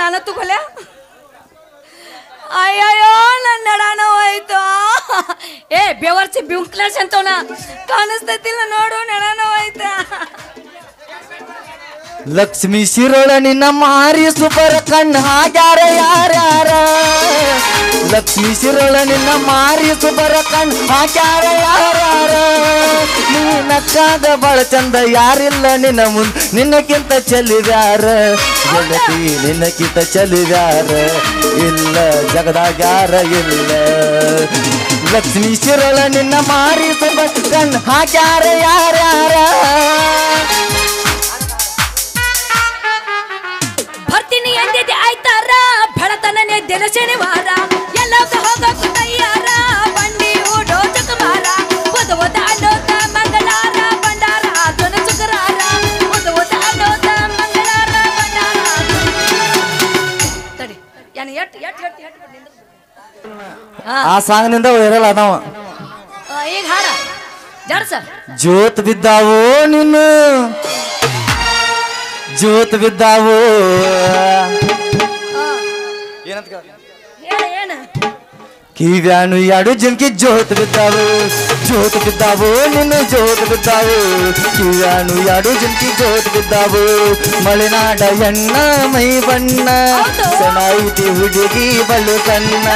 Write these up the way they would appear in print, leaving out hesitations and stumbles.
ನಾನು ತಗೊಳ್ಳೆ ಅಯ್ಯಯ್ಯೋ ನನ್ನ ನಡಾನ ಹೋಯ್ತು ಏ ಬೇವರ್ಸಿ ಬ್ಯೂಕ್ಲಾಸ್ ಅಂತವನ ಕಾಣಿಸ್ತೈತಿಲ್ಲ ನೋಡು ನಡಾನ ಹೋಯ್ತಾ ಲಕ್ಷ್ಮೀ ಶಿರೋಳ ನಿನ್ನ ಮಾರಿ ಸುಬರ ಕಣ್ಣು ಹಾಗ್ಯಾರ ಯಾರ್ಯಾರ ಲಕ್ಷ್ಮೀ ಶಿರೋಳ ನಿನ್ನ ಮಾರಿ ಸುಬರ ಕಣ್ಣು ಹಾಕ್ಯಾರ ಯಾರ್ಯಾರ ನೀ ನಕ್ಕಾದ ಬಾಳ ಚಂದ ಯಾರಿಲ್ಲ ನಿನ್ನ ಮುಂದ್ ನಿನ್ನಕ್ಕಿಂತ ಚೆಲ್ಲಿದ್ಯಾರ ಗೆಳತಿ ನಿನ್ನಕ್ಕಿಂತ ಚೆಲ್ಲಿದ್ಯಾರ ಇಲ್ಲ ಜಗದಾಗ್ಯಾರ ಇಲ್ಲ ಲಕ್ಷ್ಮೀ ಶಿರೋಳ ನಿನ್ನ ಮಾರಿ ಸುಬರ ಕಣ್ಣು ಹಾಕ್ಯಾರ ಯಾರ್ಯಾರ ಬರ್ತೀನಿ ಎಂದಿದ್ದೆ ಆಯ್ತಾರ ಬೆಳತನನೆ ದಿನ ಶನಿವಾರ ಎಲ್ಲದ ಹೋಗಕ್ಕೆ ತಯ್ಯಾರ ಬಂಡಿ ಓಡೋ ಚಕಮಾರ ಓದ ಅನ್ನೋದ ಮಂಗಳಾರ ಬಂಡಾರ ಧ್ವನ ಶುಕ್ರಾರ ಓದ ಅನ್ನೋದ ಮಂಗಳಾರ ಬಂಡಾರ ತಡಿ ಯಾನ ಎಟ್ ಆ ಸಾಂಗ್ನಿಂದ ವೈರಲ್ ಅದಾವ ಈಗ ಹಾಡ ಜಡ್ಸ ಜೋತ್ ಬಿದ್ದಾವೋ ನೀನು ಜೋತ್ ಬಿದ್ದಾವೋ ಏನು ಕಿವ್ಯಾನು ಎರಡು ಜನ್ಕಿ ಜೋತ್ ಬಿದ್ದಾವು ನಿನ್ನ ಜೋತ್ ಬಿದ್ದಾವು ಕಿವ್ಯಾನು ಎರಡು ಜನ್ಕಿ ಜೋತ್ ಬಿದ್ದಾವು ಮಲೆನಾಡ ಎಣ್ಣ ಮೈ ಬಣ್ಣ ಸನಾಯಿತಿ ಹುಡುಗಿ ಬಲು ಕಣ್ಣ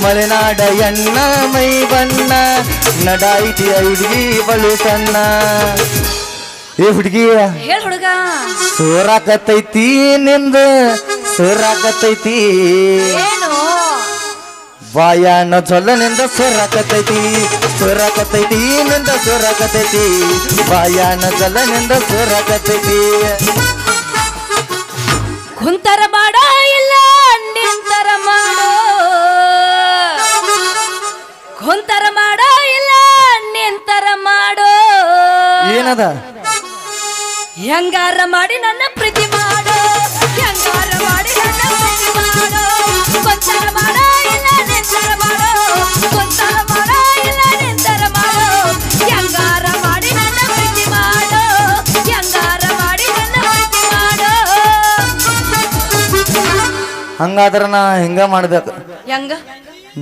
ಮಲೆನಾಡ ಎಣ್ಣ ಮೈ ಬಣ್ಣ ನಡಾಯಿತಿ ಹುಡುಗಿ ಬಲು ಸಣ್ಣ ಏ ಹುಡುಗಿ ಹೇಳ ಹುಡುಗ ಸೋರಾಕತೈತಿ ನಿಂದ ಸೋರಾಕತೈತಿ ಏನು ಬಾಯಣ್ಣ ಜೊಲ್ಲನಿಂದ ಸೋರಾಕತೈತಿ ನಿಂದ ಸೋರಾಕತೈತಿ ಬಾಯಣ್ಣ ಜೊಲ್ಲನಿಂದ ಸೋರಾಕತೈತಿ ಕುಂತರ ಮಾಡ ಇಲ್ಲ ನಿಂತರ ಮಾಡೋ ಕುಂತರ ಮಾಡ ಇಲ್ಲ ನಿಂತರ ಮಾಡೋ ಏನದ ಹೆಂಗಾರ ಮಾಡಿ ನನ್ನ ಪ್ರೀತಿ ಮಾಡೋ ಹೆಂಗಾರ ಮಾಡಿ ನನ್ನ ಪ್ರೀತಿ ಮಾಡೋ ಕುಂತರ ಮಾಡ ಇಲ್ಲ ನಿಂತರ ಮಾಡೋ ಕುಂತರ ಮಾಡ ಇಲ್ಲ ನಿಂತರ ಮಾಡೋ ಹೆಂಗಾರ ಮಾಡಿ ನನ್ನ ಪ್ರೀತಿ ಮಾಡೋ ಹೆಂಗಾರ ಮಾಡಿ ನನ್ನ ಪ್ರೀತಿ ಮಾಡೋ ಹಂಗಾದ್ರ ನಾ ಹಿಂಗ ಮಾಡ್ಬೇಕು ಹೆಂಗ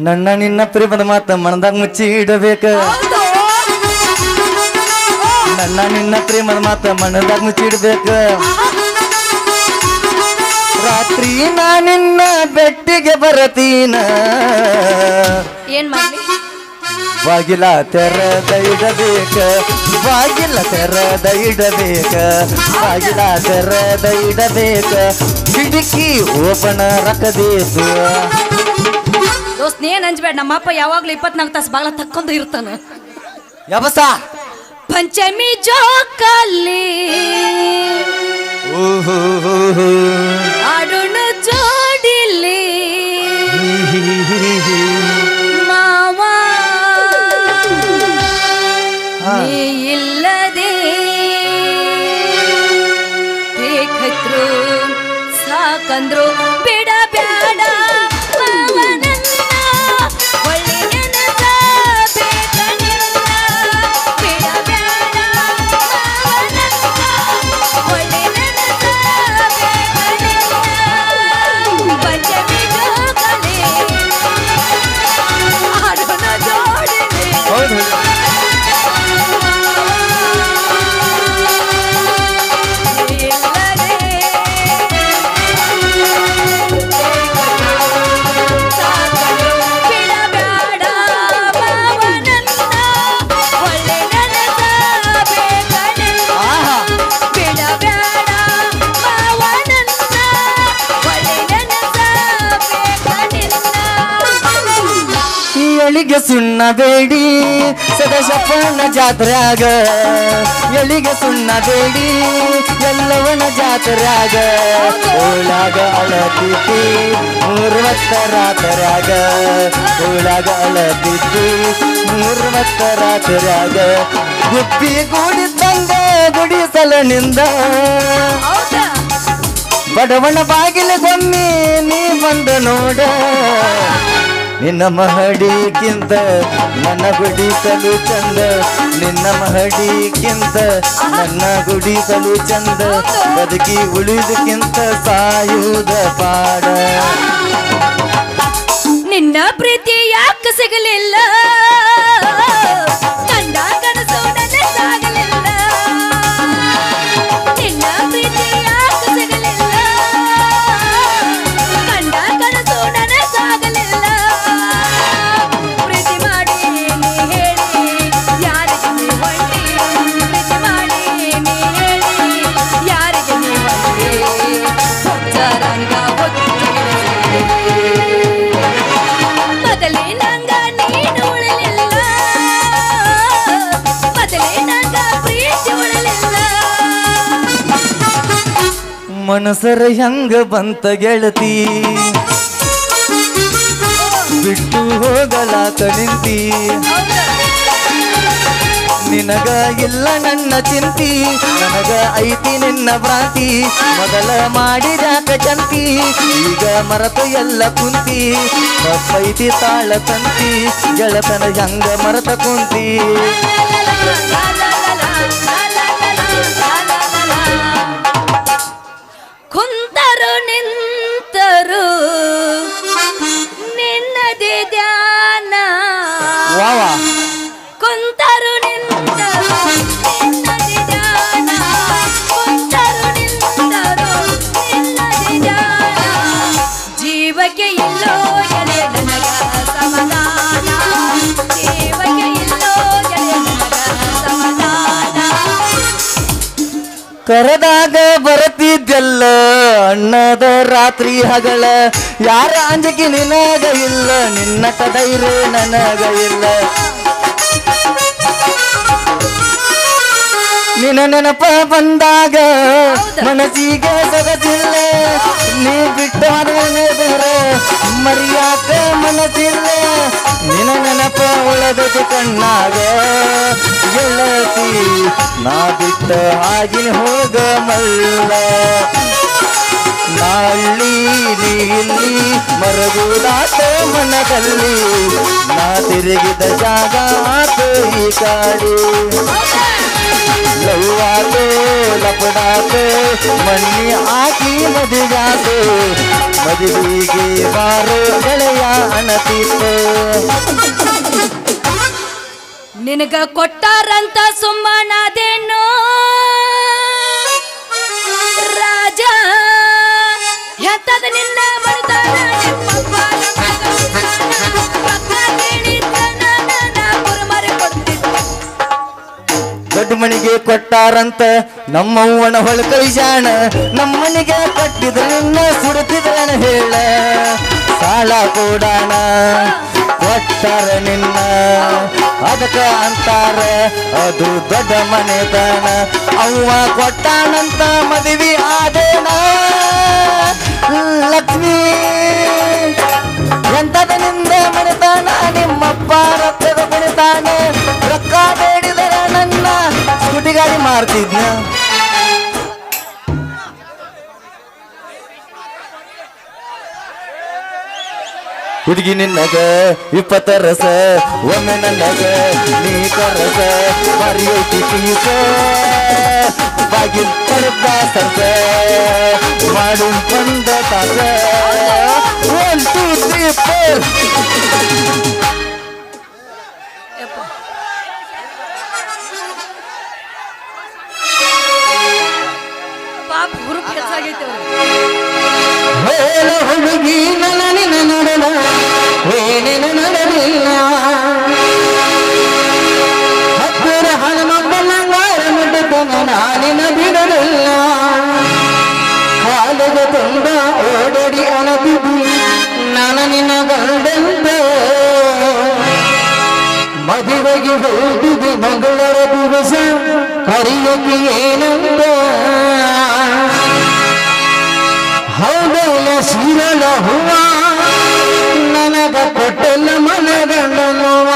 ನನ್ನ ನಿನ್ನ ಪ್ರೇಮದ ಮಾತ ಮನದಾಗ ಮುಚ್ಚಿ ಇಡಬೇಕ ನನ್ನ ನಿನ್ನ ಪ್ರೇಮದ ಮಾತ ಮನದಾಗ ಮುಚ್ಚಿ ಇಡ್ಬೇಕ ರಾತ್ರಿ ನಾ ನಿನ್ನ ಬೆಟ್ಟಿಗೆ ಬರತೀನ ಏನ್ ಮಾಡ್ಲಿ ಬಾಗಿಲ ತೆರದ ಇಡಬೇಕ ಬಾಗಿಲ ತೆರದ ಇಡಬೇಕ ಬಾಗಿಲ ತೆರದ ಇಡಬೇಕ ಕಿಟಕಿ ಓಪನ ರಕಬೇಕು ದೋಸ್ತ್ ನೀನ್ ಅಂಜಬೇಡ ನಮ್ಮಪ್ಪ ಯಾವಾಗ್ಲೂ 24 ತಾಸು ಬಾಳ ತಕ್ಕೊಂಡು ಇರ್ತಾನ ಯಬಸ ಪಂಚಮಿ ಜೋಕಾಲಿ ಆಡುಣ ಜೋಡಿಲಿ ಮಾವ ನೀ ಇಲ್ಲದೆ ಬೇಕತ್ರು ಸಾಕಂದ್ರು ಬಿಡ ಬೇಡ ಎಳಿಗೆ ಸುಣ್ಣ ಬೇಡಿ ಸದಶಪ್ಪನ ಜಾತ್ರ್ಯಾಗ ಎಳಿಗೆ ಸುಣ್ಣ ಬೇಡಿ ಎಲ್ಲವನ ಜಾತ್ರ್ಯಾಗ ಓಳಾಗ ಅಳತಿದ್ದಿ 30 ರಾತ್ರ್ಯಾಗ ಓಳಾಗ ಅಳತಿದ್ದಿ 30 ರಾತ್ರ್ಯಾಗ ಗುಬ್ಬಿ ಗೂಡಿದ್ದಂಗ ಗುಡಿಸಲನಿಂದ ಬಡವನ ಬಾಗಿಲಗೊಮ್ಮೆ ನೀ ಬಂದು ನೋಡ ನಿನ್ನ ಮಹಡಿಗಿಂತ ನನ್ನ ಗುಡಿಸಲು ಚಂದ ನಿನ್ನ ಮಹಡಿಗಿಂತ ನನ್ನ ಗುಡಿಸಲು ಚಂದ ಬದುಕಿ ಉಳಿದಕ್ಕಿಂತ ಸಾಯುವುದ ಪಾಡ ನಿನ್ನ ಪ್ರೀತಿ ಯಾಕೆ ಸಿಗಲಿಲ್ಲ ಕಂಡ ಕನಸು ನನಸಾಗಲಿಲ್ಲ ನಿನ್ನ ಪ್ರೀತಿ ಯಾಕೆ ಸಿಗಲಿಲ್ಲ ಕಂಡ ಕನಸು ನನಸಾಗಲಿಲ್ಲ ಪ್ರೀತಿ ಮಾಡಿ ನೀ ಹೇಳಿ ಯಾರಿಗೆ ನೀ ಹೊಂಟಿ ಪ್ರೀತಿ ಮಾಡಿ ನೀ ಹೇಳಿ ಯಾರಿಗೆ ನೀ ಹೊಂಟಿ ಹೊಚ್ಚರಂಗ ಮೊದಲೇ ನಂಗ ನೀನು ಉಳಲಿಲ್ಲ ಮೊದಲೇ ನಂಗ ಪ್ರೀತಿ ಉಳಲಿಲ್ಲ ಮನಸರ ಹೆಂಗ ಬಂತ ಗೆಳತಿ ಬಿಟ್ಟು ಹೋಗಲಾಕ ನಿಂತಿ ನಿನಗ ಇಲ್ಲ ನನ್ನ ಚಿಂತಿ ನನಗ ಐತಿ ನಿನ್ನ ಭ್ರಾಂತಿ ಮೊದಲ ಮಾಡಿದ್ಯಾಕ ಚಂತಿ ಈಗ ಮರತು ಎಲ್ಲ ಕುಂತಿ ತಪ್ಪೈತಿ ತಾಳ ತಂತಿ ಗೆಳತನ ಹೆಂಗ ಮರತ ಕುಂತಿ ಕುಂತರು ನಿಂತರು ನಿನ್ನದೇ ಧ್ಯಾನ ವಾವಾ ಕುಂತರು ನಿಂತರು ನಿನ್ನದೇ ಧ್ಯಾನ ಕುಂತರು ನಿಂತರು ನಿನ್ನದೇ ಧ್ಯಾನ ಜೀವಕ್ಕೆ ಇಲ್ಲೋ ಎಲೆ ನನಗ ಸಮಾಧಾನ ಜೀವಕ್ಕೆ ಇಲ್ಲೋ ಎಲೆ ನನಗ ಸಮಾಧಾನ ಕರೆದಾಗ ಬರತಿದ್ದೆಲ್ಲ ಅಣ್ಣದ ರಾತ್ರಿ ಹಗಳ ಯಾರ ಅಂಜಿಕೆ ನಿನಗ ಇಲ್ಲ ನಿನ್ನಟ ಧೈರ್ಯ ನನಗ ಇಲ್ಲ ನಿನ್ನ ನೆನಪ ಬಂದಾಗ ಮನಸ್ಸಿಗೆ ಸೊಗಸಿಲ್ಲ ನೀ ಬಿಟ್ಟು ಬೇರೆ ಮರಿಯಾಕ ಮನಸ್ಸಿಲ್ಲ ನಿನ್ನ ನೆನಪ ಉಳದಕ್ಕೆ ಕಣ್ಣಾಗ ಗೆಳತಿ ನಾ ಬಿಟ್ಟ ಆಗಿನ ಹೋಗ ಮಲ್ಲ ನಾಳಿ ನೀಲಿ ಮರಗುದಾತ ಮನದಲ್ಲಿ ನಾ ತಿರುಗಿದ ಜಾಗ ಆತ ಈ ಕಾಡಿ ಲವ್ವಾತು ಲಪಡಾತು ಮಣ್ಣಿ ಹಾಕಿ ಮದಿಗಾತು ಮದುವೆಗೆ ಬಾರೋ ಗೆಳೆಯ ಅಣತಿತ್ತು ನಿನಗ ಕೊಟ್ಟಾರಂತ ಸುಮ್ಮನಾದೇನೋ ರಾಜ ಎಂತದ ನಿನ್ನ ಮರುದಾನ ನಿಮ್ಮಪ್ಪ ಪಕ್ಕ ಕೇಳಿದ್ದನ ಕುರುಮರಿ ಕೊಡ್ತಿದ್ದ ದೊಡ್ಡ ಮನಿಗೆ ಕೊಟ್ಟಾರಂತ ನಮ್ಮವ್ವನ ಹೊಳಕೈ ಜಾಣ ನಮ್ಮನಿಗೆ ಕಟ್ಟಿದ್ರ ನಿನ್ನ ಸುಡುತ್ತಿದ್ರನ ಹೇಳ ಸಾಲ ಕೊಡಾಣ ಕೊಟ್ಟಾರ ನಿನ್ನ ಅದಕ್ಕ ಅಂತಾರ ಅದು ದೊಡ್ಡ ಮನೆತನ ಅವ್ವ ಕೊಟ್ಟಾನಂತ ಮದುವೆ ಆದೇನ ಲಕ್ಷ್ಮೀ ಎಂತದ ನಿಂದ ಮನೆತನ ನಿಮ್ಮಪ್ಪ ರಕ್ತದ ಕುಣಿತಾನ ರೊಕ್ಕ ಬೇಡಿದರ ನನ್ನ ಸ್ಕೂಟಿ ಗಾಡಿ ಮಾರ್ತಿದ್ನ ಹುಡುಗಿ ನಿನ್ನಗ 20 ರಸ ಒಮ್ಮೆ ನನಗ ನೀ ಕರಸ ಮರಿಯೈತಿ ಪೀಸ ಬಾಗಿಲ್ ಪರ್ದ ಸರ್ಸ ಮಾಡು ಬಂದ ತಾಸ 1 2 3 4 ಪಾಪ ಹುರುಪ್ ಹೆಚ್ಚಾಗೈತೆ ಹುಡುಗಿ ನನ್ನ ನೋಡಲ ಏನೇನ ನೋಡಲಿಲ್ಲ ಹತ್ತಿರ ಹನುಮಪ್ಪನಂಗಾರ ಮುಟ್ಟತನ ನಾನಿನ ಬಿಡಲಿಲ್ಲ ಕಾಲದ ತುಂಬ ಓಡಡಿ ಅನತಿದ್ದು ನಾನು ನಿನ್ನ ಗಂಡಂತ ಮದುವೆಗೆ ಹೋಗುದು ಮಂಗಳರ ದಿವಸ ಕರಿಯಕ್ಕೆ ಏನಂತ ಹೌದಲ್ಲ ಶಿರಳ ಹೂವ ನನಗ ಕೊಟ್ಟಲ್ಲ ಮನಗಂಡನುವ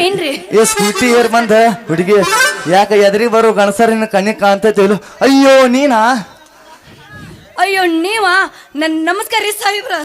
ಏನ್ರಿ ಏ ಸ್ಕೂಟಿ ಏರ್ ಬಂದ ಹುಡುಗಿ ಯಾಕ ಎದ್ರಿ ಬರೋ ಗಣಸರಿನ ಕಣ್ಣಿಗೆ ಕಾಣ್ತೈತಿಲ್ಲ ಅಯ್ಯೋ ನೀನಾ ಅಯ್ಯೋ ನೀವಾ ನಮಸ್ಕಾರ ರೀ ಸಾಹೇಬ್ರ